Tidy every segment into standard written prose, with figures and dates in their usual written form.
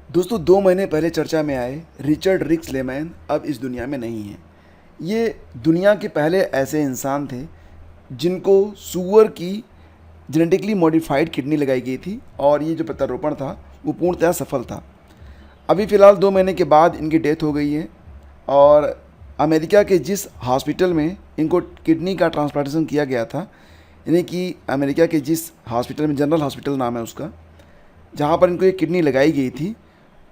दोस्तों 2 महीने पहले चर्चा में आए रिचर्ड रिक स्लेमैन अब इस दुनिया में नहीं हैं। ये दुनिया के पहले ऐसे इंसान थे जिनको सूअर की जेनेटिकली मॉडिफाइड किडनी लगाई गई थी और ये जो प्रत्यारोपण था वो पूर्णतः सफल था। अभी फ़िलहाल 2 महीने के बाद इनकी डेथ हो गई है और अमेरिका के जिस हॉस्पिटल में इनको किडनी का ट्रांसप्लांटेशन किया गया था, यानी कि अमेरिका के जिस हॉस्पिटल में, जनरल हॉस्पिटल नाम है उसका, जहाँ पर इनको एक किडनी लगाई गई थी,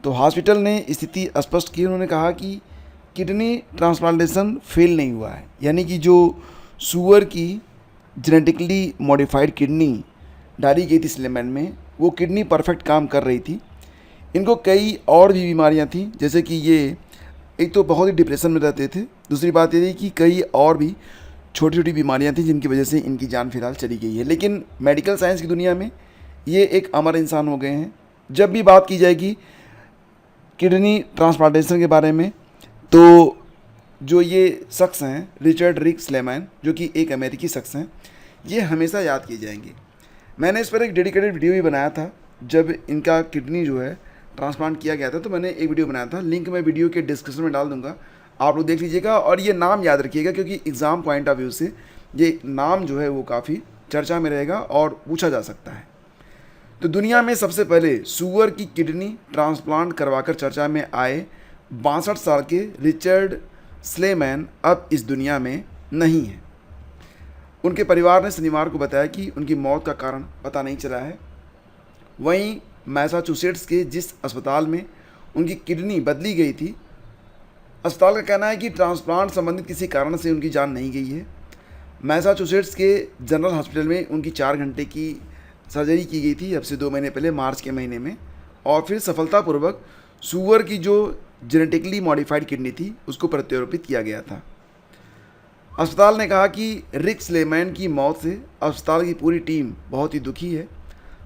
तो हॉस्पिटल ने स्थिति स्पष्ट की। उन्होंने कहा कि किडनी ट्रांसप्लांटेशन फेल नहीं हुआ है, यानी कि जो सूअर की जेनेटिकली मॉडिफाइड किडनी डाली गई थी स्लेमैन में, वो किडनी परफेक्ट काम कर रही थी। इनको कई और भी बीमारियां थी, जैसे कि ये एक तो बहुत ही डिप्रेशन में रहते थे, दूसरी बात ये थी कि कई और भी छोटी छोटी बीमारियां थी जिनकी वजह से इनकी जान फिलहाल चली गई है। लेकिन मेडिकल साइंस की दुनिया में ये एक अमर इंसान हो गए हैं। जब भी बात की जाएगी किडनी ट्रांसप्लांटेशन के बारे में, तो जो ये शख्स हैं रिचर्ड रिक स्लेमैन, जो कि एक अमेरिकी शख्स हैं, ये हमेशा याद किए जाएंगे। मैंने इस पर एक डेडिकेटेड वीडियो भी बनाया था। जब इनका किडनी जो है ट्रांसप्लांट किया गया था तो मैंने एक वीडियो बनाया था, लिंक मैं वीडियो के डिस्क्रिप्शन में डाल दूंगा, आप लोग देख लीजिएगा। और ये नाम याद रखिएगा क्योंकि एग्ज़ाम पॉइंट ऑफ व्यू से ये नाम जो है वो काफ़ी चर्चा में रहेगा और पूछा जा सकता है। तो दुनिया में सबसे पहले सूअर की किडनी ट्रांसप्लांट करवाकर चर्चा में आए 62 साल के रिचर्ड स्लेमैन अब इस दुनिया में नहीं हैं। उनके परिवार ने शनिवार को बताया कि उनकी मौत का कारण पता नहीं चला है। वहीं मैसाचुसेट्स के जिस अस्पताल में उनकी किडनी बदली गई थी, अस्पताल का कहना है कि ट्रांसप्लांट संबंधित किसी कारण से उनकी जान नहीं गई है। मैसाचुसेट्स के जनरल हॉस्पिटल में उनकी 4 घंटे की सर्जरी की गई थी अब से 2 महीने पहले, मार्च के महीने में, और फिर सफलतापूर्वक सूअर की जो जेनेटिकली मॉडिफाइड किडनी थी उसको प्रत्यारोपित किया गया था। अस्पताल ने कहा कि रिक स्लेमैन की मौत से अस्पताल की पूरी टीम बहुत ही दुखी है।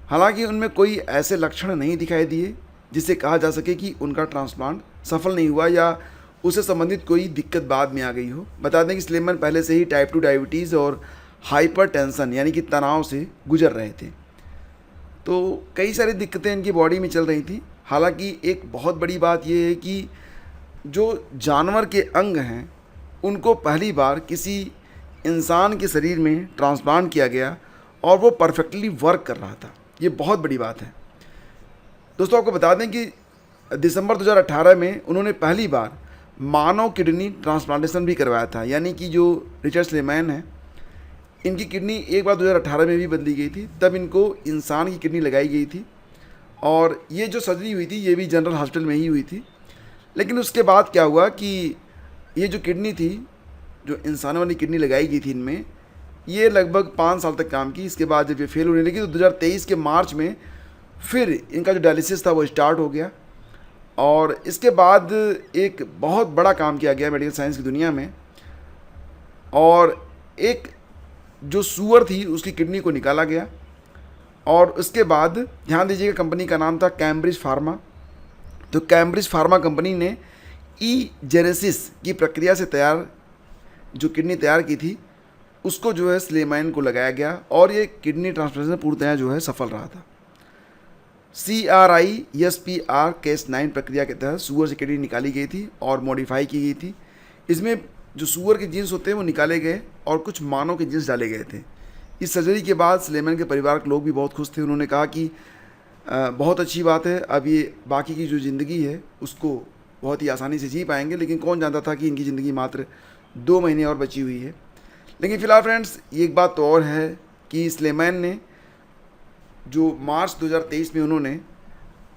हालांकि उनमें कोई ऐसे लक्षण नहीं दिखाई दिए जिससे कहा जा सके कि उनका ट्रांसप्लांट सफल नहीं हुआ या उससे संबंधित कोई दिक्कत बाद में आ गई हो। बता दें कि स्लेमैन पहले से ही टाइप 2 डायबिटीज़ और हाइपरटेंशन यानी कि तनाव से गुजर रहे थे, तो कई सारी दिक्कतें इनकी बॉडी में चल रही थी। हालांकि एक बहुत बड़ी बात यह है कि जो जानवर के अंग हैं उनको पहली बार किसी इंसान के शरीर में ट्रांसप्लांट किया गया और वो परफेक्टली वर्क कर रहा था। ये बहुत बड़ी बात है। दोस्तों आपको बता दें कि दिसंबर 2018 में उन्होंने पहली बार मानव किडनी ट्रांसप्लांटेशन भी करवाया था, यानी कि जो रिचर्ड स्लेमैन है, इनकी किडनी एक बार 2018 में भी बदली गई थी, तब इनको इंसान की किडनी लगाई गई थी और ये जो सर्जरी हुई थी ये भी जनरल हॉस्पिटल में ही हुई थी। लेकिन उसके बाद क्या हुआ कि ये जो किडनी थी, जो इंसानों वाली किडनी लगाई गई थी इनमें, ये लगभग 5 साल तक काम की। इसके बाद जब ये फेल होने लगी तो 2023 के मार्च में फिर इनका जो डायलिसिस था वो स्टार्ट हो गया और इसके बाद एक बहुत बड़ा काम किया गया मेडिकल साइंस की दुनिया में और एक जो सूअर थी उसकी किडनी को निकाला गया। और उसके बाद ध्यान दीजिएगा, कंपनी का नाम था कैम्ब्रिज फार्मा। तो कैम्ब्रिज फार्मा कंपनी ने ई जेनेसिस की प्रक्रिया से तैयार जो किडनी तैयार की थी उसको जो है स्लेमैन को लगाया गया और ये किडनी ट्रांसप्लांटेशन पूर्णतः जो है सफल रहा था। CRISPR Cas9 प्रक्रिया के तहत सूअर से किडनी निकाली गई थी और मॉडिफाई की गई थी। इसमें जो सूअर के जीन्स होते हैं वो निकाले गए और कुछ मानव के जीन्स डाले गए थे। इस सर्जरी के बाद स्लेमैन के परिवार के लोग भी बहुत खुश थे। उन्होंने कहा कि बहुत अच्छी बात है, अब ये बाकी की जो ज़िंदगी है उसको बहुत ही आसानी से जी पाएंगे। लेकिन कौन जानता था कि इनकी ज़िंदगी मात्र 2 महीने और बची हुई है। लेकिन फ़िलहाल फ्रेंड्स एक बात तो और है कि स्लेमैन ने जो मार्च 2023 में उन्होंने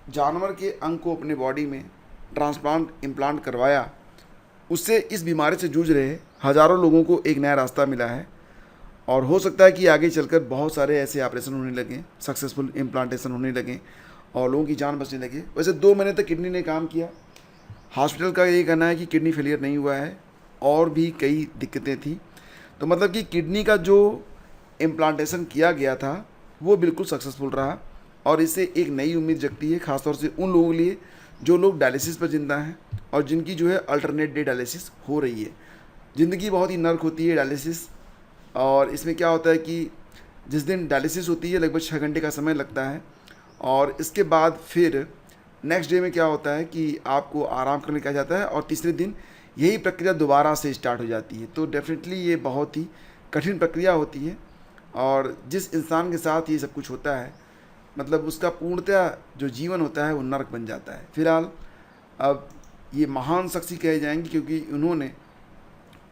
जानवर के अंग को अपने बॉडी में इम्प्लांट करवाया, उससे इस बीमारी से जूझ रहे हज़ारों लोगों को एक नया रास्ता मिला है और हो सकता है कि आगे चलकर बहुत सारे ऐसे ऑपरेशन होने लगे, सक्सेसफुल इम्प्लांटेशन होने लगे और लोगों की जान बचने लगे। वैसे 2 महीने तक किडनी ने काम किया। हॉस्पिटल का ये कहना है कि किडनी फेलियर नहीं हुआ है और भी कई दिक्कतें थी। तो मतलब कि किडनी का जो इम्प्लांटेशन किया गया था वो बिल्कुल सक्सेसफुल रहा और इससे एक नई उम्मीद जगती है, ख़ासतौर से उन लोगों के लिए जो लोग डायलिसिस पर जिंदा हैं और जिनकी जो है अल्टरनेट डे डायलिसिस हो रही है। ज़िंदगी बहुत ही नर्क होती है डायलिसिस, और इसमें क्या होता है कि जिस दिन डायलिसिस होती है लगभग 6 घंटे का समय लगता है और इसके बाद फिर नेक्स्ट डे में क्या होता है कि आपको आराम करने कहा जाता है और तीसरे दिन यही प्रक्रिया दोबारा से स्टार्ट हो जाती है। तो डेफिनेटली ये बहुत ही कठिन प्रक्रिया होती है और जिस इंसान के साथ ये सब कुछ होता है मतलब उसका पूर्णतः जो जीवन होता है वो नरक बन जाता है। फिलहाल अब ये महान शख्स ही कहे जाएंगे क्योंकि उन्होंने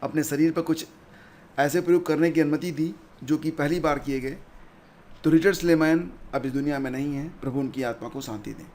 अपने शरीर पर कुछ ऐसे प्रयोग करने की अनुमति दी जो कि पहली बार किए गए। तो रिचर्ड स्लेमैन अब इस दुनिया में नहीं है, प्रभु उनकी आत्मा को शांति दें।